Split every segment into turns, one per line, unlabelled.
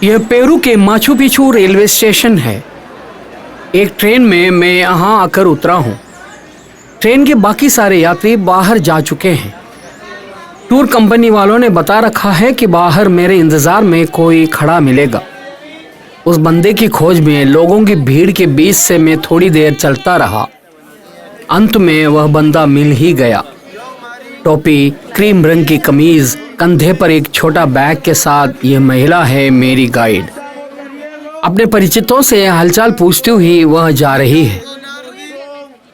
यह पेरू के Machu Picchu railway station है। एक ट्रेन में मैं यहाँ आकर उतरा हूँ। ट्रेन के बाकी सारे यात्री बाहर जा चुके हैं। टूर कंपनी वालों ने बता रखा है कि बाहर मेरे इंतजार में कोई खड़ा मिलेगा। उस बंदे की खोज में लोगों की भीड़ के बीच से मैं थोड़ी देर चलता रहा। अंत में वह बंदा मिल ही गया। टोपी, क्रीम रंग की कमीज, कंधे पर एक छोटा बैग के साथ यह महिला है मेरी गाइड। अपने परिचितों से हालचाल पूछते हुए वह जा रही है।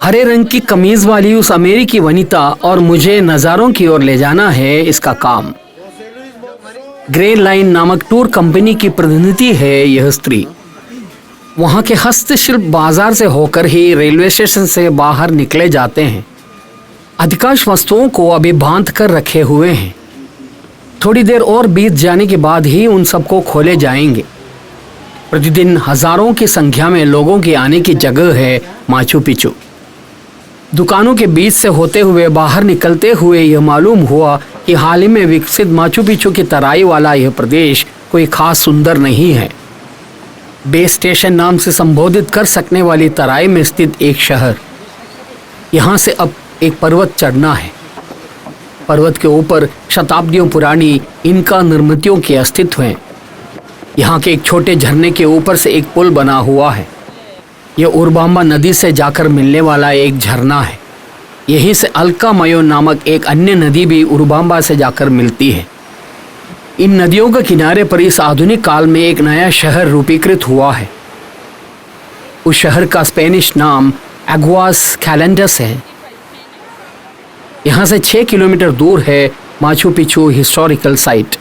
हरे रंग की कमीज वाली उस अमेरिकी वनिता और मुझे नज़ारों की ओर ले जाना है इसका काम। ग्रे लाइन नामक टूर कंपनी की प्रतिनिधि है यह स्त्री। वहां के हस्तशिल्प बाजार से होकर ही रेलवे स्टेशन से बाहर निकले जाते हैं। अधिकांश वस्तुओं को अभी बांध कर रखे हुए हैं। थोड़ी देर और बीत जाने के बाद ही उन सबको खोले जाएंगे। प्रतिदिन हजारों की संख्या में लोगों के आने की जगह है माचू पिचू। दुकानों के बीच से होते हुए बाहर निकलते हुए यह मालूम हुआ कि हाल ही में विकसित माचू पिचू की तराई वाला यह प्रदेश कोई खास सुंदर नहीं है। बेस स्टेशन नाम से संबोधित कर सकने वाली तराई में स्थित एक शहर। यहाँ से अब एक पर्वत चढ़ना है। पर्वत के ऊपर शताब्दियों पुरानी इनका निर्मितियों के अस्तित्व हैं। यहाँ के एक छोटे झरने के ऊपर से एक पुल बना हुआ है। यह उरबांबा नदी से जाकर मिलने वाला एक झरना है। यहीं से अल्कामयो नामक एक अन्य नदी भी उरबांबा से जाकर मिलती है। इन नदियों के किनारे पर इस आधुनिक काल में एक नया शहर रूपीकृत हुआ है। उस शहर का स्पेनिश नाम एगुआस कैलेंडस है। यहाँ से 6 किलोमीटर दूर है Machu Picchu historical site.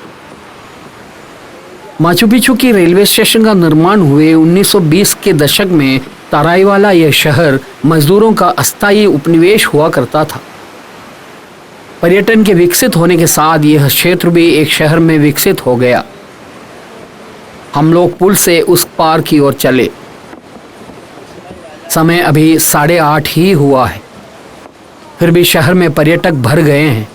Machu Picchu की रेलवे स्टेशन का निर्माण हुए 1920 के दशक में तराई वाला यह शहर मजदूरों का अस्थायी उपनिवेश हुआ करता था। पर्यटन के विकसित होने के साथ यह क्षेत्र भी एक शहर में विकसित हो गया। हम लोग पुल से उस पार की ओर चले। समय अभी 8:30 ही हुआ है, फिर भी शहर में पर्यटक भर गए हैं।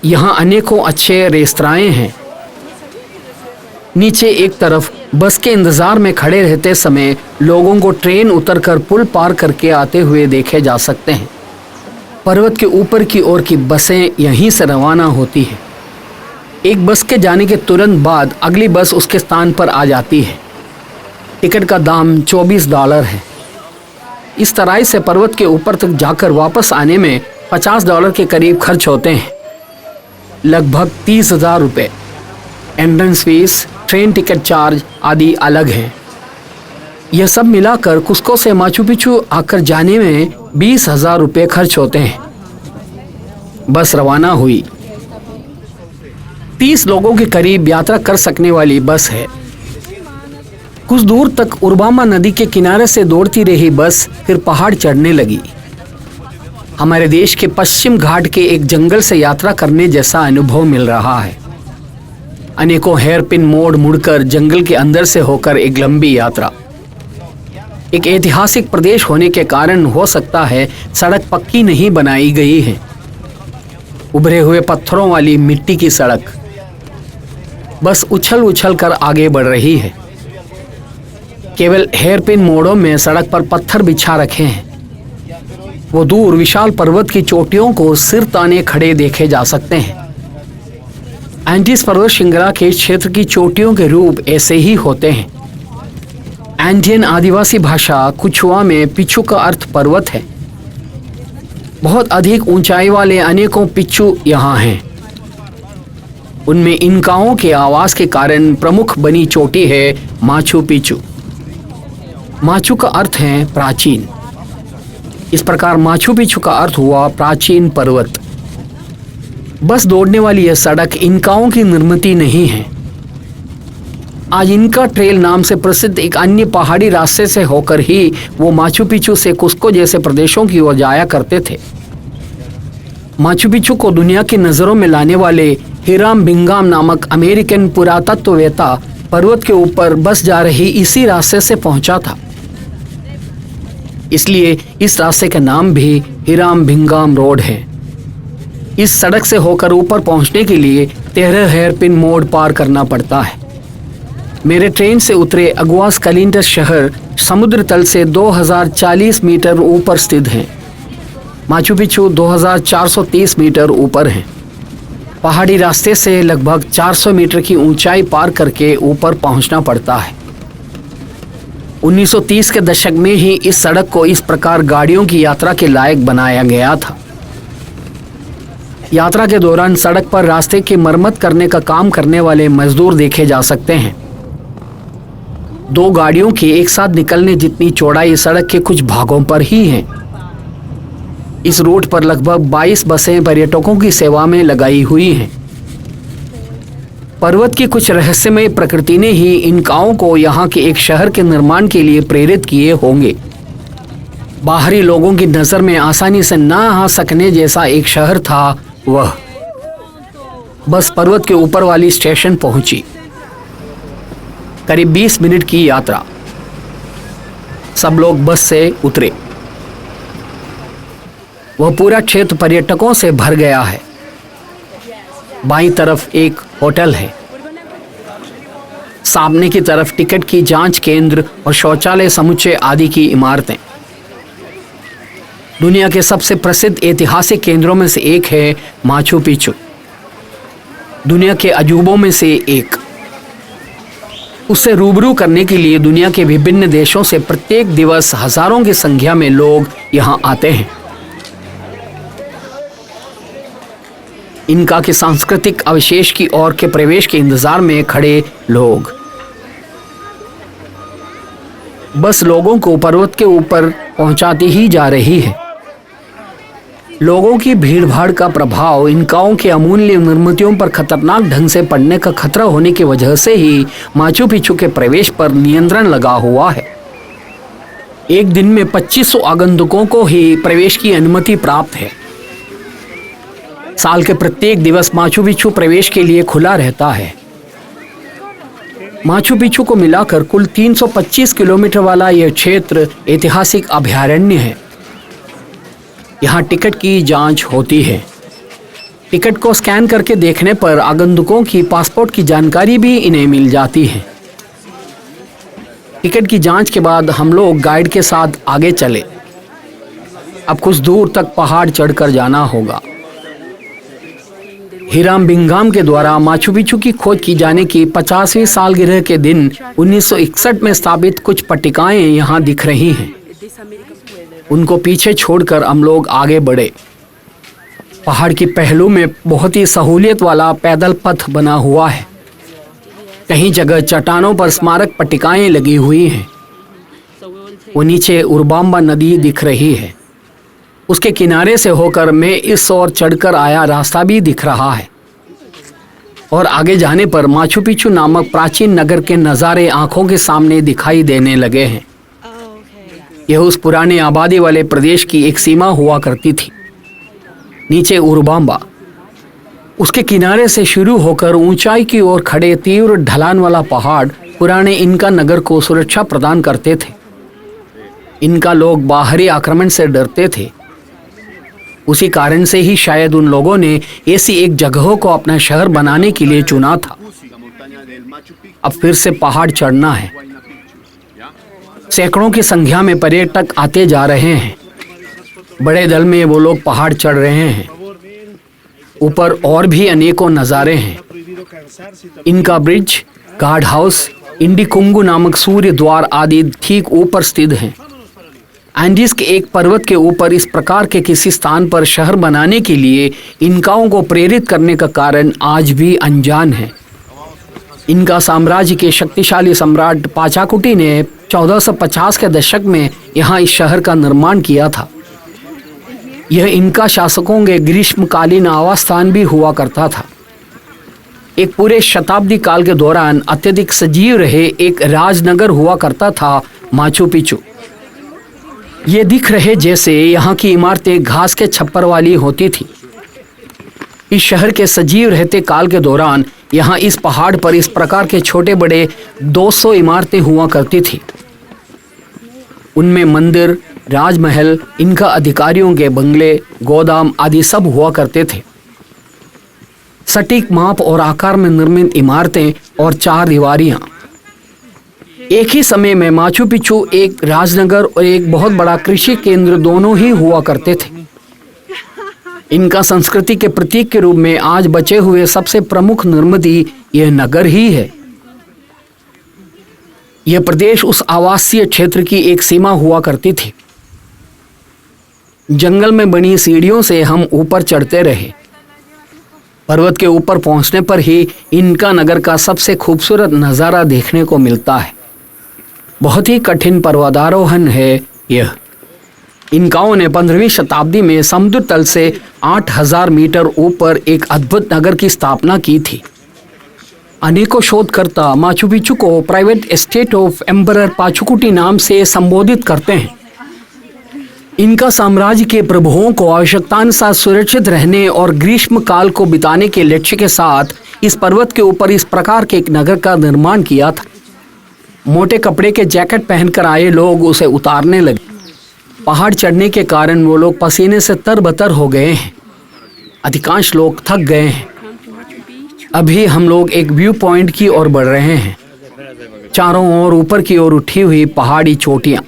यहाँ अनेकों अच्छे रेस्तराएं हैं। नीचे एक तरफ बस के इंतजार में खड़े रहते समय लोगों को ट्रेन उतरकर पुल पार करके आते हुए देखे जा सकते हैं। पर्वत के ऊपर की ओर की बसें यहीं से रवाना होती हैं। एक बस के जाने के तुरंत बाद अगली बस उसके स्थान पर आ जाती है। टिकट का दाम $24 है। इस तराई से पर्वत के ऊपर तक जाकर वापस आने में $50 के करीब खर्च होते हैं। लगभग 30,000 रुपये। Entrance fees, train ticket charge आदि अलग हैं। यह सब मिलाकर कुस्को से माचू पिचू आकर जाने में 20,000 रुपये खर्च होते हैं। बस रवाना हुई। 30 लोगों के करीब यात्रा कर सकने वाली बस है। कुछ दूर तक उरबांबा नदी के किनारे से दौड़ती रही बस फिर पहाड़ चढ़ने लगी। हमारे देश के पश्चिम घाट के एक जंगल से यात्रा करने जैसा अनुभव मिल रहा है। अनेकों हेयरपिन मोड़ मुड़कर जंगल के अंदर से होकर एक लंबी यात्रा। एक ऐतिहासिक प्रदेश होने के कारण हो सकता है सड़क पक्की नहीं बनाई गई है। उभरे हुए पत्थरों वाली मिट्टी की सड़क। बस उछल उछल कर आगे बढ़ रही है। केवल हेयरपिन मोड़ों में सड़क पर पत्थर बिछा रखे हैं। वो दूर विशाल पर्वत की चोटियों को सिर ताने खड़े देखे जा सकते हैं। एंडीज पर्वत श्रृंखला के क्षेत्र की चोटियों के रूप ऐसे ही होते हैं। एंडियन आदिवासी भाषा कुछुआ में पिचू का अर्थ पर्वत है। बहुत अधिक ऊंचाई वाले अनेकों पिचू यहाँ हैं। उनमें इनकाओं के आवास के कारण प्रमुख बनी चोटी है माचू पिचू। माचू का अर्थ है प्राचीन। इस प्रकार माचू पिचू का अर्थ हुआ प्राचीन पर्वत। बस दौड़ने वाली यह सड़क इनकाओं की निर्मित नहीं है। आज इनका ट्रेल नाम से प्रसिद्ध एक अन्य पहाड़ी रास्ते से होकर ही वो माचू पिचू से कुस्को जैसे प्रदेशों की ओर जाया करते थे। माचू पिचू को दुनिया की नजरों में लाने वाले हिराम बिंगाम नामक अमेरिकन पुरातत्ववेत्ता पर्वत के ऊपर बस जा रही इसी रास्ते से पहुंचा था। इसलिए इस रास्ते का नाम भी हिराम भिंगाम रोड है। इस सड़क से होकर ऊपर पहुंचने के लिए 13 हेयरपिन मोड़ पार करना पड़ता है। मेरे ट्रेन से उतरे अगुआस कैलिंटस शहर समुद्र तल से 2040 मीटर ऊपर स्थित है। माचू पिच्चू 2430 मीटर ऊपर है। पहाड़ी रास्ते से लगभग 400 मीटर की ऊंचाई पार करके ऊपर पहुंचना पड़ता है। 1930 के दशक में ही इस सड़क को इस प्रकार गाड़ियों की यात्रा के लायक बनाया गया था। यात्रा के दौरान सड़क पर रास्ते की मरम्मत करने का काम करने वाले मजदूर देखे जा सकते हैं। 2 गाड़ियों के एक साथ निकलने जितनी चौड़ाई सड़क के कुछ भागों पर ही है। इस रूट पर लगभग 22 बसें पर्यटकों की सेवा में लगाई हुई हैं। पर्वत की कुछ रहस्यमय प्रकृति ने ही इनकाओं को यहाँ के एक शहर के निर्माण के लिए प्रेरित किए होंगे। बाहरी लोगों की नजर में आसानी से ना आ सकने जैसा एक शहर था वह। बस पर्वत के ऊपर वाली स्टेशन पहुंची। करीब 20 मिनट की यात्रा। सब लोग बस से उतरे। वह पूरा क्षेत्र पर्यटकों से भर गया है। बाईं तरफ एक होटल है। सामने की तरफ टिकट की जांच केंद्र और शौचालय समुच्चय आदि की इमारतें। दुनिया के सबसे प्रसिद्ध ऐतिहासिक केंद्रों में से एक है माचू पिच्चू। दुनिया के अजूबों में से एक। उससे रूबरू करने के लिए दुनिया के विभिन्न देशों से प्रत्येक दिवस हजारों की संख्या में लोग यहाँ आते हैं। इनका के सांस्कृतिक अवशेष की ओर के प्रवेश के इंतजार में खड़े लोग। बस लोगों को पर्वत के ऊपर पहुंचाती ही जा रही है। लोगों की भीड़भाड़ का प्रभाव इनकाओं के अमूल्य निर्मितियों पर खतरनाक ढंग से पड़ने का खतरा होने की वजह से ही माचू पिच्चू के प्रवेश पर नियंत्रण लगा हुआ है। एक दिन में 2500 आगंतुकों को ही प्रवेश की अनुमति प्राप्त है। साल के प्रत्येक दिवस माचू पिच्चू प्रवेश के लिए खुला रहता है। माचू पिच्चू को मिलाकर कुल 325 किलोमीटर वाला यह क्षेत्र ऐतिहासिक अभयारण्य है। यहाँ टिकट की जांच होती है। टिकट को स्कैन करके देखने पर आगंतुकों की पासपोर्ट की जानकारी भी इन्हें मिल जाती है। टिकट की जांच के बाद हम लोग गाइड के साथ आगे चले। अब कुछ दूर तक पहाड़ चढ़कर जाना होगा। हिराम बिंघाम के द्वारा माचू पिच्चू की खोज की जाने की 50वीं सालगिरह के दिन 1961 में स्थापित कुछ पट्टिकाएं यहाँ दिख रही हैं। उनको पीछे छोड़कर हम लोग आगे बढ़े। पहाड़ की पहलू में बहुत ही सहूलियत वाला पैदल पथ बना हुआ है। कहीं जगह चट्टानों पर स्मारक पट्टिकाएं लगी हुई हैं। वो नीचे उरबांबा नदी दिख रही है। उसके किनारे से होकर मैं इस ओर चढ़कर आया रास्ता भी दिख रहा है। और आगे जाने पर माचू पिच्चू नामक प्राचीन नगर के नज़ारे आंखों के सामने दिखाई देने लगे हैं। यह उस पुराने आबादी वाले प्रदेश की एक सीमा हुआ करती थी। नीचे उरबांबा, उसके किनारे से शुरू होकर ऊंचाई की ओर खड़े तीव्र ढलान वाला पहाड़ पुराने इनका नगर को सुरक्षा प्रदान करते थे। इनका लोग बाहरी आक्रमण से डरते थे। उसी कारण से ही शायद उन लोगों ने ऐसी एक जगह को अपना शहर बनाने के लिए चुना था। अब फिर से पहाड़ चढ़ना है। सैकड़ों की संख्या में पर्यटक आते जा रहे हैं। बड़े दल में वो लोग पहाड़ चढ़ रहे हैं। ऊपर और भी अनेकों नज़ारे हैं। इनका ब्रिज, गार्ड हाउस, इंडिकुंगू नामक सूर्य द्वार आदि ठीक ऊपर स्थित हैं। एंडीज के एक पर्वत के ऊपर इस प्रकार के किसी स्थान पर शहर बनाने के लिए इनकाओं को प्रेरित करने का कारण आज भी अनजान है। इनका साम्राज्य के शक्तिशाली सम्राट पाचाकुटी ने 1450 के दशक में यहाँ इस शहर का निर्माण किया था। यह इनका शासकों के ग्रीष्मकालीन आवास स्थान भी हुआ करता था। एक पूरे शताब्दी काल के दौरान अत्यधिक सजीव रहे एक राजनगर हुआ करता था माचू पिच्चू। ये दिख रहे जैसे यहाँ की इमारतें घास के छप्पर वाली होती थी। इस शहर के सजीव रहते काल के दौरान यहाँ इस पहाड़ पर इस प्रकार के छोटे बड़े 200 इमारतें हुआ करती थी। उनमें मंदिर, राजमहल, इनका अधिकारियों के बंगले, गोदाम आदि सब हुआ करते थे। सटीक माप और आकार में निर्मित इमारतें और चार दीवारियाँ। एक ही समय में माचू पिच्चू एक राजनगर और एक बहुत बड़ा कृषि केंद्र दोनों ही हुआ करते थे। इनका संस्कृति के प्रतीक के रूप में आज बचे हुए सबसे प्रमुख निर्मिती यह नगर ही है। यह प्रदेश उस आवासीय क्षेत्र की एक सीमा हुआ करती थी। जंगल में बनी सीढ़ियों से हम ऊपर चढ़ते रहे। पर्वत के ऊपर पहुंचने पर ही इनका नगर का सबसे खूबसूरत नज़ारा देखने को मिलता है। बहुत ही कठिन पर्वतारोहण है यह। इनकाओं ने 15वीं शताब्दी में समुद्र तल से 8000 मीटर ऊपर एक अद्भुत नगर की स्थापना की थी। अनेकों शोधकर्ता माचू पिच्चू को प्राइवेट एस्टेट ऑफ एम्परर पाचुकुटी नाम से संबोधित करते हैं। इनका साम्राज्य के प्रभुओं को आवश्यकतानुसार सुरक्षित रहने और ग्रीष्म काल को बिताने के लक्ष्य के साथ इस पर्वत के ऊपर इस प्रकार के एक नगर का निर्माण किया था। मोटे कपड़े के जैकेट पहनकर आए लोग उसे उतारने लगे। पहाड़ चढ़ने के कारण वो लोग पसीने से तरबतर हो गए हैं। अधिकांश लोग थक गए हैं। अभी हम लोग एक व्यू पॉइंट की ओर बढ़ रहे हैं। चारों ओर ऊपर की ओर उठी हुई पहाड़ी चोटियां,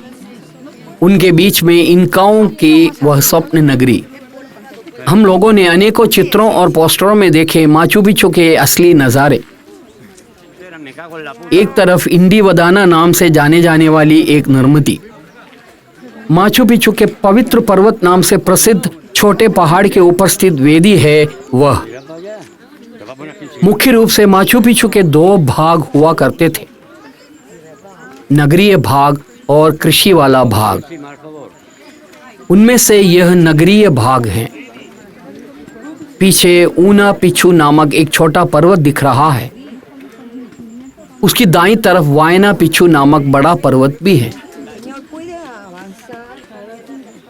उनके बीच में इनकाओं की वह स्वप्न नगरी। हम लोगों ने अनेकों चित्रों और पोस्टरों में देखे माचू पिच्चू के असली नज़ारे। एक तरफ इंडिवदाना नाम से जाने जाने वाली एक निर्मिती, माचू पिच्चू के पवित्र पर्वत नाम से प्रसिद्ध छोटे पहाड़ के ऊपर स्थित वेदी है। वह मुख्य रूप से माचू पिच्चू के 2 भाग हुआ करते थे, नगरीय भाग और कृषि वाला भाग। उनमें से यह नगरीय भाग है। पीछे ऊना पिच्चू नामक एक छोटा पर्वत दिख रहा है। उसकी दाईं तरफ वायना पिच्चू नामक बड़ा पर्वत भी है।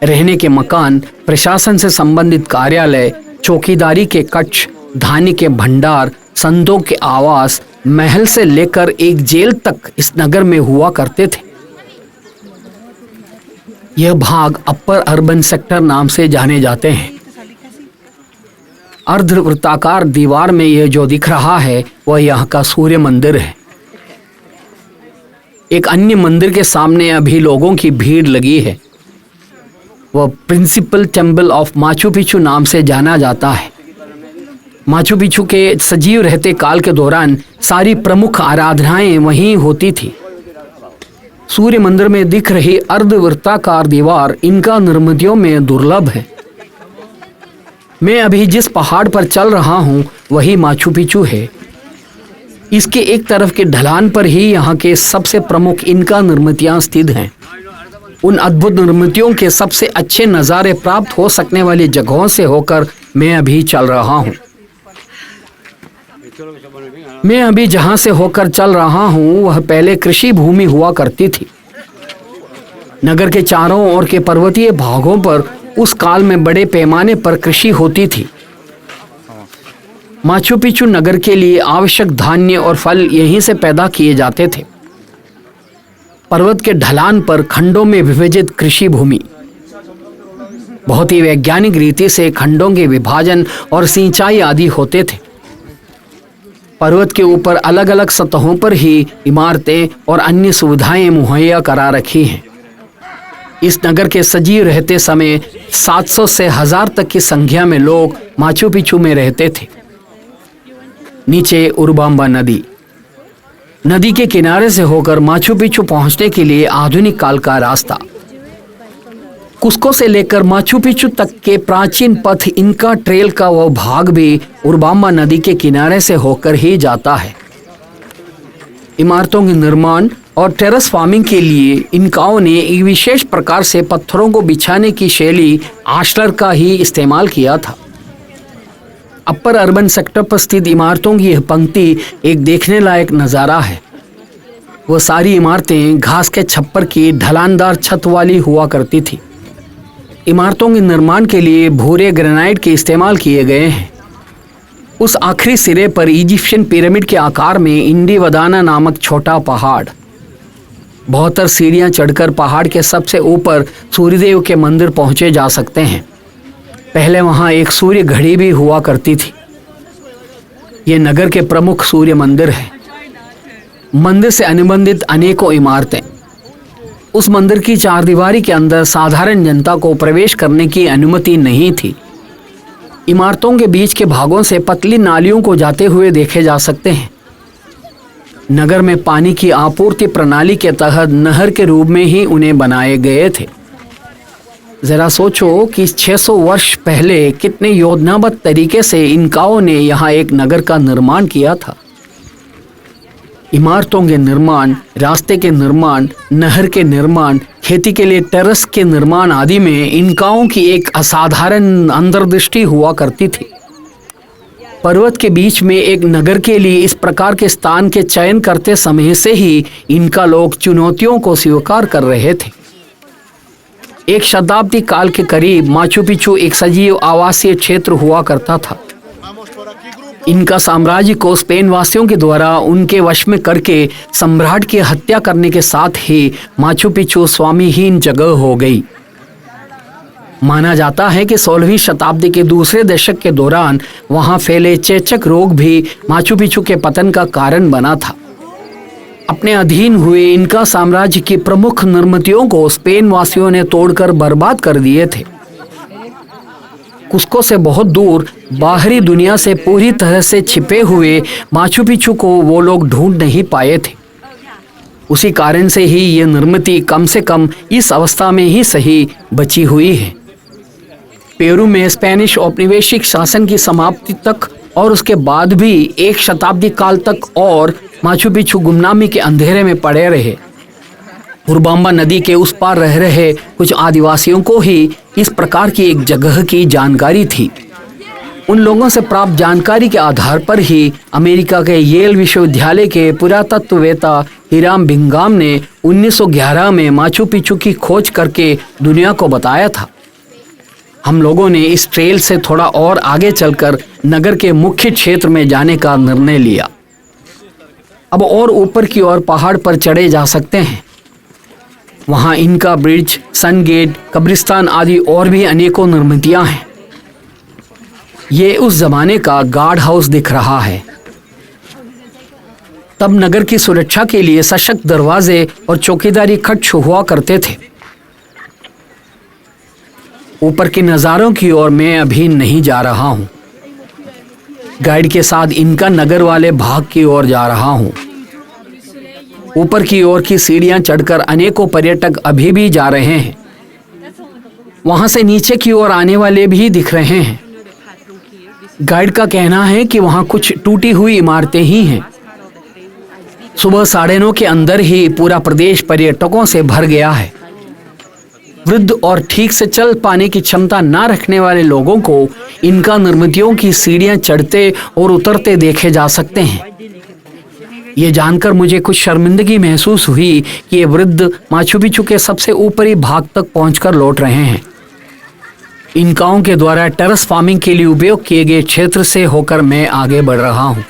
रहने के मकान, प्रशासन से संबंधित कार्यालय, चौकीदारी के कक्ष, धान्य के भंडार, संतों के आवास, महल से लेकर एक जेल तक इस नगर में हुआ करते थे। यह भाग अपर अर्बन सेक्टर नाम से जाने जाते हैं। अर्धवृत्ताकार दीवार में यह जो दिख रहा है वह यहाँ का सूर्य मंदिर है। एक अन्य मंदिर के सामने अभी लोगों की भीड़ लगी है। वह principal temple of Machu Picchu नाम से जाना जाता है। माचू पिच्चू के सजीव रहते काल के दौरान सारी प्रमुख आराधनाएं वहीं होती थी। सूर्य मंदिर में दिख रही अर्धवृत्ताकार दीवार इनका निर्मितियों में दुर्लभ है। मैं अभी जिस पहाड़ पर चल रहा हूँ वही माचू पिच्चू है। इसके एक तरफ के ढलान पर ही यहाँ के सबसे प्रमुख इनका निर्मितियाँ स्थित हैं। उन अद्भुत निर्मितियों के सबसे अच्छे नज़ारे प्राप्त हो सकने वाली जगहों से होकर मैं अभी चल रहा हूँ। मैं अभी जहाँ से होकर चल रहा हूँ वह पहले कृषि भूमि हुआ करती थी। नगर के चारों ओर के पर्वतीय भागों पर उस काल में बड़े पैमाने पर कृषि होती थी। माचू पिच्चू नगर के लिए आवश्यक धान्य और फल यहीं से पैदा किए जाते थे। पर्वत के ढलान पर खंडों में विभाजित कृषि भूमि, बहुत ही वैज्ञानिक रीति से खंडों के विभाजन और सिंचाई आदि होते थे। पर्वत के ऊपर अलग अलग सतहों पर ही इमारतें और अन्य सुविधाएं मुहैया करा रखी हैं। इस नगर के सजीव रहते समय 700 से 1000 तक की संख्या में लोग माचू पिच्चू में रहते थे। नीचे उरबांबा नदी, नदी के किनारे से होकर माचू पिच्चू पहुंचने के लिए आधुनिक काल का रास्ता। कुस्को से लेकर माचू पिच्चू तक के प्राचीन पथ इनका ट्रेल का वह भाग भी उरबांबा नदी के किनारे से होकर ही जाता है। इमारतों के निर्माण और टेरेस फार्मिंग के लिए इनकाओं ने एक विशेष प्रकार से पत्थरों को बिछाने की शैली आश्लर का ही इस्तेमाल किया था। अपर अर्बन सेक्टर पर स्थित इमारतों की यह पंक्ति एक देखने लायक नज़ारा है। वह सारी इमारतें घास के छप्पर की ढलानदार छत वाली हुआ करती थी। इमारतों के निर्माण के लिए भूरे ग्रेनाइट के इस्तेमाल किए गए हैं। उस आखिरी सिरे पर इजिप्शियन पिरामिड के आकार में इंडिवदाना नामक छोटा पहाड़। 72 सीढ़ियां चढ़कर पहाड़ के सबसे ऊपर सूर्यदेव के मंदिर पहुंचे जा सकते हैं। पहले वहां एक सूर्य घड़ी भी हुआ करती थी। ये नगर के प्रमुख सूर्य मंदिर है। मंदिर से अनुबंधित अनेकों इमारतें। उस मंदिर की चारदीवारी के अंदर साधारण जनता को प्रवेश करने की अनुमति नहीं थी। इमारतों के बीच के भागों से पतली नालियों को जाते हुए देखे जा सकते हैं। नगर में पानी की आपूर्ति प्रणाली के तहत नहर के रूप में ही उन्हें बनाए गए थे। जरा सोचो कि 600 वर्ष पहले कितने योजनाबद्ध तरीके से इनकाओं ने यहाँ एक नगर का निर्माण किया था। इमारतों के निर्माण, रास्ते के निर्माण, नहर के निर्माण, खेती के लिए टेरेस के निर्माण आदि में इनकाओं की एक असाधारण अंतर्दृष्टि हुआ करती थी। पर्वत के बीच में एक नगर के लिए इस प्रकार के स्थान के चयन करते समय से ही इनका लोग चुनौतियों को स्वीकार कर रहे थे। एक शताब्दी काल के करीब माचू पिचू एक सजीव आवासीय क्षेत्र हुआ करता था। इनका साम्राज्य को स्पेन वासियों के द्वारा उनके वश में करके सम्राट की हत्या करने के साथ ही माचू पिचू स्वामीहीन जगह हो गई। माना जाता है कि 16वीं शताब्दी के दूसरे दशक के दौरान वहां फैले चेचक रोग भी माचू पिचू के पतन का कारण बना था। अपने अधीन हुए इनका साम्राज्य की प्रमुख निर्मितियों को स्पेन वासियों ने तोड़कर बर्बाद कर दिए थे। कुस्को से बहुत दूर बाहरी दुनिया से पूरी तरह से छिपे हुए माचू पिचू को वो लोग ढूंढ नहीं पाए थे। उसी कारण से ही ये निर्मिति कम से कम इस अवस्था में ही सही बची हुई है। पेरू में स्पेनिश औपनिवेशिक शासन की समाप्ति तक और उसके बाद भी एक शताब्दी काल तक और माचू पिचू गुमनामी के अंधेरे में पड़े रहे। उरबांबा नदी के उस पार रह रहे कुछ आदिवासियों को ही इस प्रकार की एक जगह की जानकारी थी। उन लोगों से प्राप्त जानकारी के आधार पर ही अमेरिका के येल विश्वविद्यालय के पुरातत्ववेत्ता हिराम बिंगाम ने 1911 में माचू पिचू की खोज करके दुनिया को बताया था। हम लोगों ने इस ट्रेल से थोड़ा और आगे चलकर नगर के मुख्य क्षेत्र में जाने का निर्णय लिया। अब और ऊपर की ओर पहाड़ पर चढ़े जा सकते हैं। वहां इनका ब्रिज, सन गेट, कब्रिस्तान आदि और भी अनेकों निर्मितियां हैं। ये उस जमाने का गार्ड हाउस दिख रहा है। तब नगर की सुरक्षा के लिए सशक्त दरवाजे और चौकीदारी खट हुआ करते थे। ऊपर के नज़ारों की ओर मैं अभी नहीं जा रहा हूँ। गाइड के साथ इनका नगर वाले भाग की ओर जा रहा हूँ। ऊपर की ओर की सीढ़ियां चढ़कर अनेकों पर्यटक अभी भी जा रहे हैं। वहां से नीचे की ओर आने वाले भी दिख रहे हैं। गाइड का कहना है कि वहां कुछ टूटी हुई इमारतें ही हैं। सुबह 9:30 के अंदर ही पूरा प्रदेश पर्यटकों से भर गया है। वृद्ध और ठीक से चल पाने की क्षमता न रखने वाले लोगों को इनका निर्मितियों की सीढ़ियां चढ़ते और उतरते देखे जा सकते हैं। ये जानकर मुझे कुछ शर्मिंदगी महसूस हुई कि ये वृद्ध माचू पिचू के सबसे ऊपरी भाग तक पहुंचकर लौट रहे हैं। इनकाओं के द्वारा टेरेस फार्मिंग के लिए उपयोग किए गए क्षेत्र से होकर मैं आगे बढ़ रहा हूँ।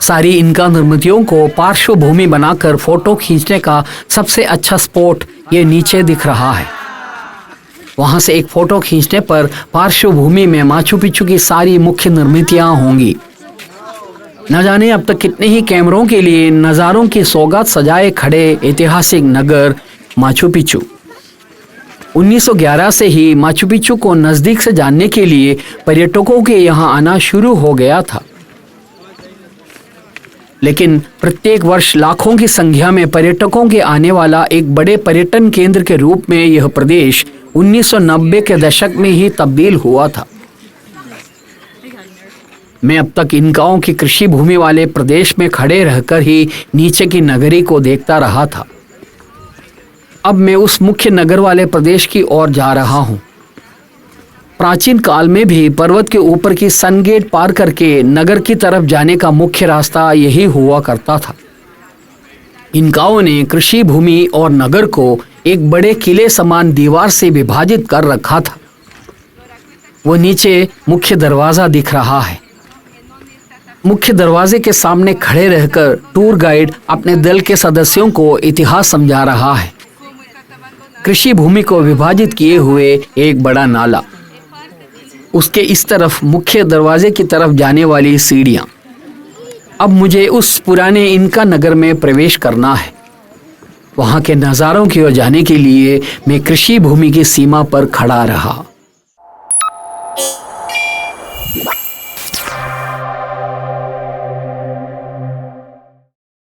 सारी इनका निर्मितियों को पार्श्वभूमि बनाकर फोटो खींचने का सबसे अच्छा स्पॉट ये नीचे दिख रहा है। वहां से एक फोटो खींचने पर पार्श्वभूमि में माचू पिचू की सारी मुख्य निर्मितियां होंगी। न जाने अब तक कितने ही कैमरों के लिए नज़ारों की सौगात सजाए खड़े ऐतिहासिक नगर माचू पिचू। 1911 से ही माचू पिचू को नज़दीक से जानने के लिए पर्यटकों के यहाँ आना शुरू हो गया था। लेकिन प्रत्येक वर्ष लाखों की संख्या में पर्यटकों के आने वाला एक बड़े पर्यटन केंद्र के रूप में यह प्रदेश 1990 के दशक में ही तब्दील हुआ था। मैं अब तक इनकाओं की कृषि भूमि वाले प्रदेश में खड़े रहकर ही नीचे की नगरी को देखता रहा था। अब मैं उस मुख्य नगर वाले प्रदेश की ओर जा रहा हूँ। प्राचीन काल में भी पर्वत के ऊपर की सन गेट पार करके नगर की तरफ जाने का मुख्य रास्ता यही हुआ करता था। इनकाओं ने कृषि भूमि और नगर को एक बड़े किले समान दीवार से विभाजित कर रखा था। वो नीचे मुख्य दरवाजा दिख रहा है। मुख्य दरवाजे के सामने खड़े रहकर टूर गाइड अपने दल के सदस्यों को इतिहास समझा रहा है। कृषि भूमि को विभाजित किए हुए एक बड़ा नाला, उसके इस तरफ मुख्य दरवाजे की तरफ जाने वाली सीढ़ियां, अब मुझे उस पुराने इनका नगर में प्रवेश करना है। वहां के नज़ारों की ओर जाने के लिए मैं कृषि भूमि की सीमा पर खड़ा रहा।